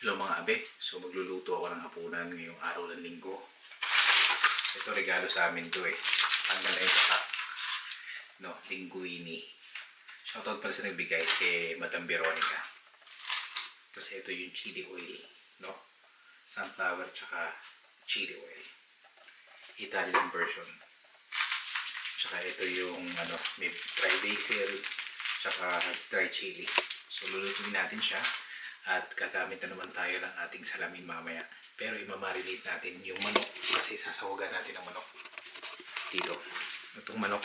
Hello mga abe, so magluluto ako ng hapunan ngayong araw ng linggo. Ito regalo sa amin to eh. Tanggal na yung tatak. No, linguini. Shoutout pala sa nagbigay kay Madam Veronica. Tapos ito yung chili oil. No? Sunflower tsaka chili oil. Italian version. Tsaka ito yung may dry basil tsaka dry chili. So lulutuin natin siya. At gagamit na naman tayo ng ating salamin mamaya. Pero imamarinate natin yung manok kasi sasawagan natin ang manok. Dito. Itong manok,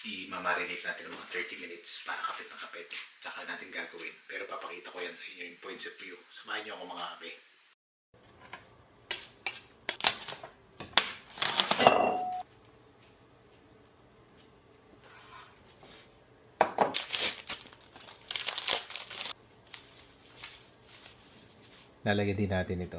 imamarinate natin ng mga 30 minutes para kapit na kapit. Tsaka natin gagawin. Pero papakita ko yan sa inyo yung points of view. Samahan niyo ako mga abe. Lalagyan din natin ito.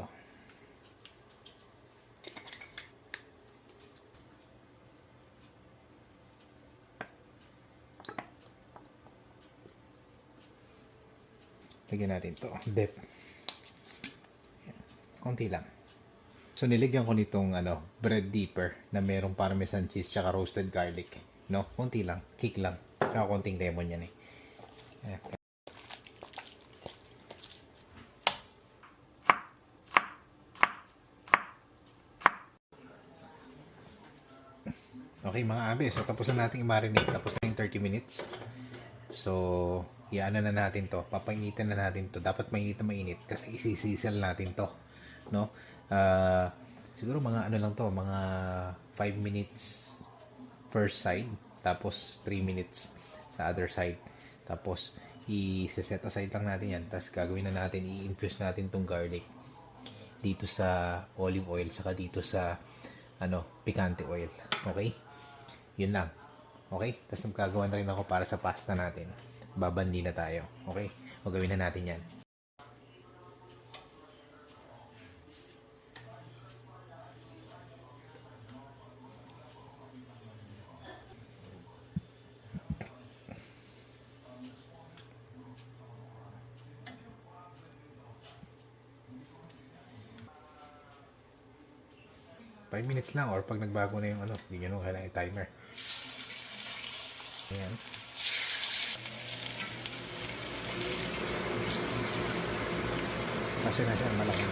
Lagyan natin ito. Dip. Konti lang. So niligyan ko nitong bread dipper na merong parmesan cheese tsaka roasted garlic. No? Konti lang. Kick lang. Tsaka konting lemon yan eh. Okay mga abe, so tapos na natin i-marinate, tapos na yung 30 minutes. So, iano na natin to, papainitan na natin to. Dapat mainit na mainit kasi isisisal natin to, no? Siguro mga lang to, mga 5 minutes first side, tapos 3 minutes sa other side. Tapos i-set aside lang natin yan. Tapos gagawin na natin, i-infuse natin tong garlic dito sa olive oil, saka dito sa picante oil. Okay? Yun lang. Okay? Tapos magkagawa na rin ako para sa pasta natin. Babandi na tayo. Okay? O gawin na natin yan. Five minutes lang or pag nagbago na yung hindi nyo kailangan i-timer. Ayan. Kasi na siya, malaki.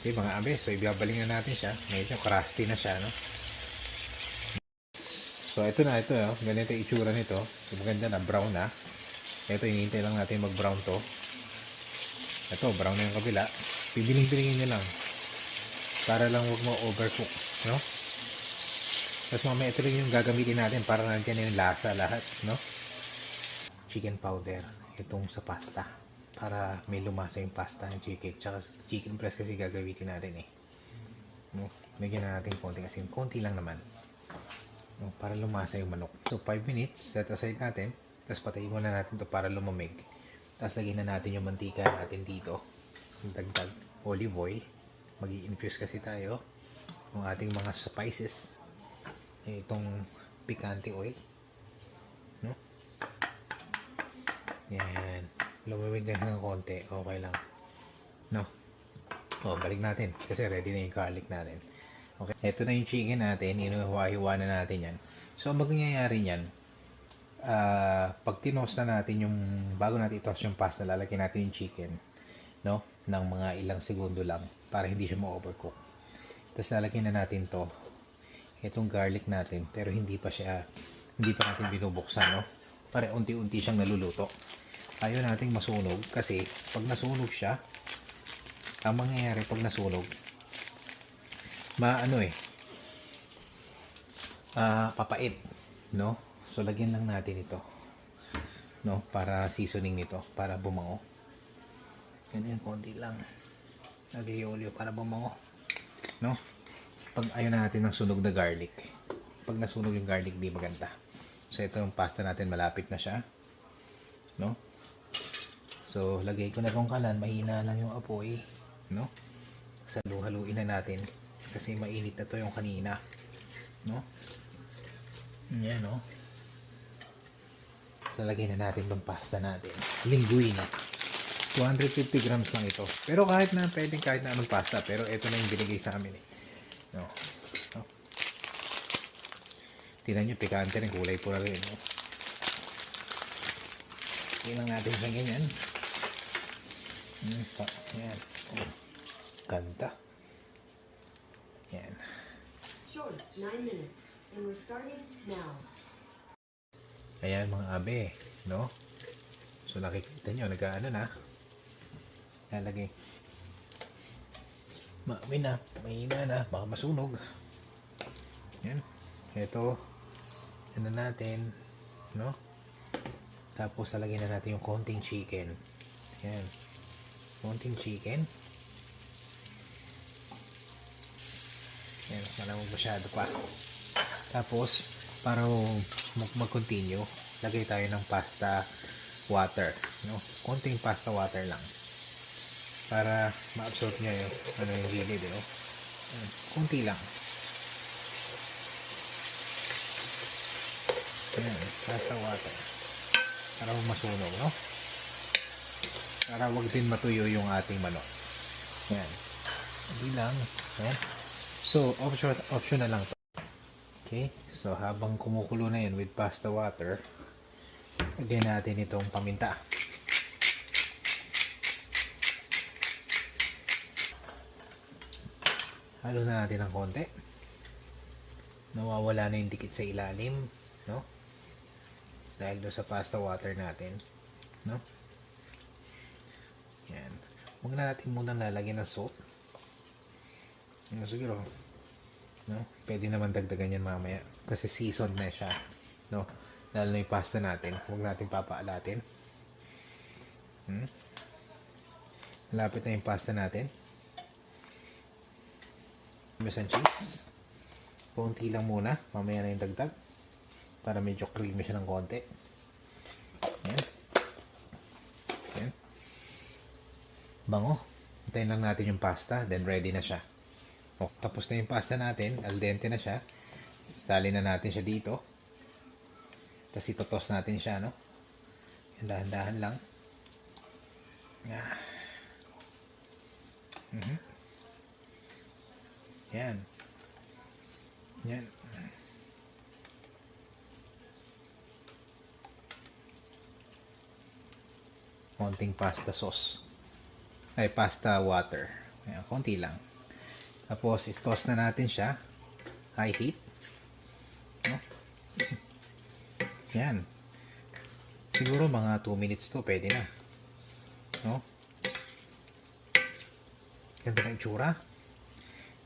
Okay mga abe, so ibabalik na natin siya. Medyo crusty na siya, no? So ito ganito yung itsura nito. So, maganda na, brown na. Ito, hinihintay lang natin mag-brown to. Ito, brown na yung kabila. Pibiling-pilingin nyo lang. Para lang huwag mo overcook. No? Tapos mamaya ito rin yung gagamitin natin para nandiyan na yung lasa lahat. No? Chicken powder. Itong sa pasta. Para may lumasa yung pasta ng chicken. Tsaka chicken breast kasi gagamitin natin eh. No? Lagyan na natin konting asin. Konti lang naman. No? Para lumasa yung manok. So 5 minutes. Set aside natin. Tapos patayin muna natin to para lumamig. Tapos lagyan na natin yung mantika natin dito. Dagdag olive oil. Mag-i-infuse kasi tayo ng ating mga spices. Itong picante oil. No? Yan. Lumamig na ng konti. Okay lang. No? O, balik natin. Kasi ready na yung garlic natin. Okay. Ito na yung chicken natin. Inuhiwa-hiwa na natin yan. So, ang mangyayari yan, pag tinos na natin yung bago natin itos yung pasta, lalagyan natin yung chicken, no, ng mga ilang segundo lang para hindi siya ma-overcook. Tapos lalagyan na natin itong garlic natin, pero hindi pa natin binubuksan, no, para unti-unti siyang naluluto. Ayaw nating masunog kasi pag nasunog siya, ang mangyayari pag nasunog, papait, no. So, lagyan lang natin ito. No? Para seasoning nito. Para bumango. Ganyan, konti lang. Aglio-olio para bumango. No? Pag ayaw natin ng sunog na garlic. Pag nasunog yung garlic, di maganda. So, ito yung pasta natin. Malapit na siya. No? So, lagay ko na kung kalan. Mahina lang yung apoy. No? Salu-haluin na natin kasi mainit na to yung kanina, no? Yan, no? So, lagyan na natin yung pasta natin. Linguine. 250 grams lang ito. Pero kahit na, pwedeng kahit na anong pasta. Pero ito na yung binigay sa amin, eh. No? No? Tingnan nyo, pikante rin. Kulay pula rin, no? Tingnan natin sa ganyan. Yan. Oh, ganda. Yan. Sure, 9 minutes. And we're starting now. Ayan mga abe, no? So nakikita nyo, nag-ano na. Lalagay. Mahina na, baka masunog. Yan. Ito, ano natin, no? Tapos lalagyan na natin yung konting chicken. Yan. Konting chicken. Yan, malamang masyado pa. Tapos, para mag-continue, lagay tayo ng pasta water, no? Konting pasta water lang para ma-absorb niya yung yung gilid, no? Konti lang. Ayan, pasta water para masunog, no? Para wag din matuyo yung ating manok. Ayan. Hindi lang. Ayan. So, option na lang to. Okay, so habang kumukulo na yan with pasta water, lagyan natin itong paminta. Halo na natin ng konti. Nawawala na yung dikit sa ilalim, no? Dahil doon sa pasta water natin, no? Yan. Huwag na natin muna lalagyan ng salt. Yan, siguro, no? Pwede naman dagdagan yan mamaya kasi seasoned na siya, no? Lalo na yung pasta natin, huwag natin papaalatin. Lapit na yung pasta natin. Parmesan cheese, konti lang muna, mamaya na yung dagdag para medyo creamy siya ng konti. Yan. Yan. Bango. Hintayin lang natin yung pasta, then ready na siya. Oh, tapos na yung pasta natin, al dente na siya. Salin na natin siya dito. Tapos itotos natin siya, no? Dahan-dahan lang. Yan. Yan. Konting pasta sauce. Ay, pasta water. Ayan, konti lang. Tapos, toss na natin siya. High heat. No? Yan. Siguro mga 2 minutes to, pwede na. No? Ganda na itsura.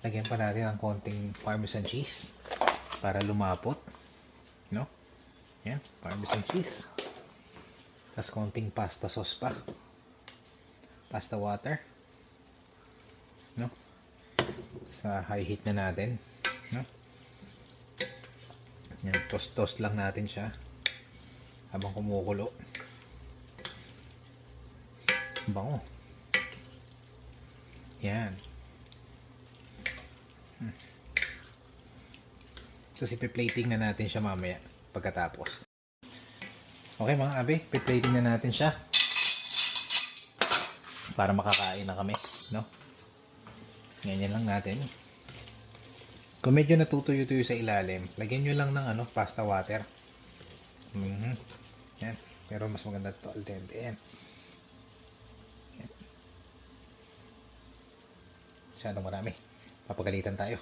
Lagyan pa natin ng konting parmesan cheese para lumapot. No? Yan, parmesan cheese. Tapos konting pasta sauce pa. Pasta water. No? Sa high heat na natin, no? Yan, toast lang natin siya habang kumukulo. Bango. Yan. So, ipi-plating na natin siya mamaya pagkatapos. Okay mga abe, ipi-plating na natin siya para makakain na kami, no? Ganyan lang natin. Kung medyo natutuyo-tuyo sa ilalim, lagyan nyo lang ng pasta water. Yan. Pero mas maganda ito al dente. Yan. Yan. Masyadong marami. Papagalitan tayo.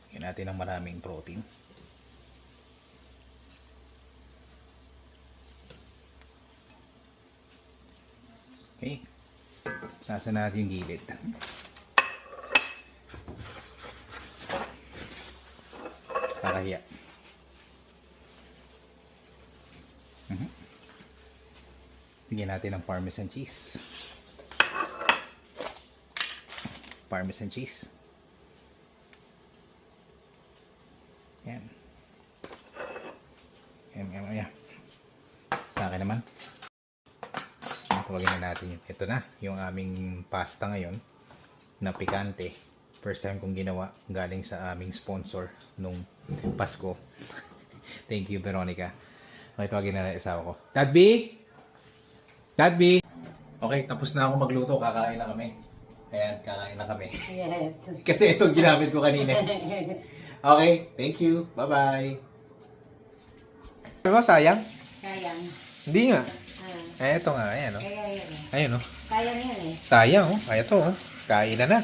Lagyan natin ng maraming protein. Okay. Sasa natin yung gilid. Para hiya. Bigyan natin ng parmesan cheese. Parmesan cheese. Yan. Ayan. Sa akin naman. Tawagin na natin yun. Ito na, yung aming pasta ngayon na pikante. First time kong ginawa galing sa aming sponsor nung Pasko. Thank you, Veronica. Okay, tawagin na natin asawa ko. Dad B! Dad B! Okay, tapos na ako magluto. Kakain na kami. Ayan, kakain na kami. Yes. Kasi ito ginamit ko kanina. Okay, thank you. Bye-bye. Ano ba, sayang? Sayang. Hindi nga. Ah, Eh, ito nga. Ayan, oh. kaya yan eh. Ayun, oh. Sayang yan eh. Sayang, oh. Ay, ito, oh. Kain na na.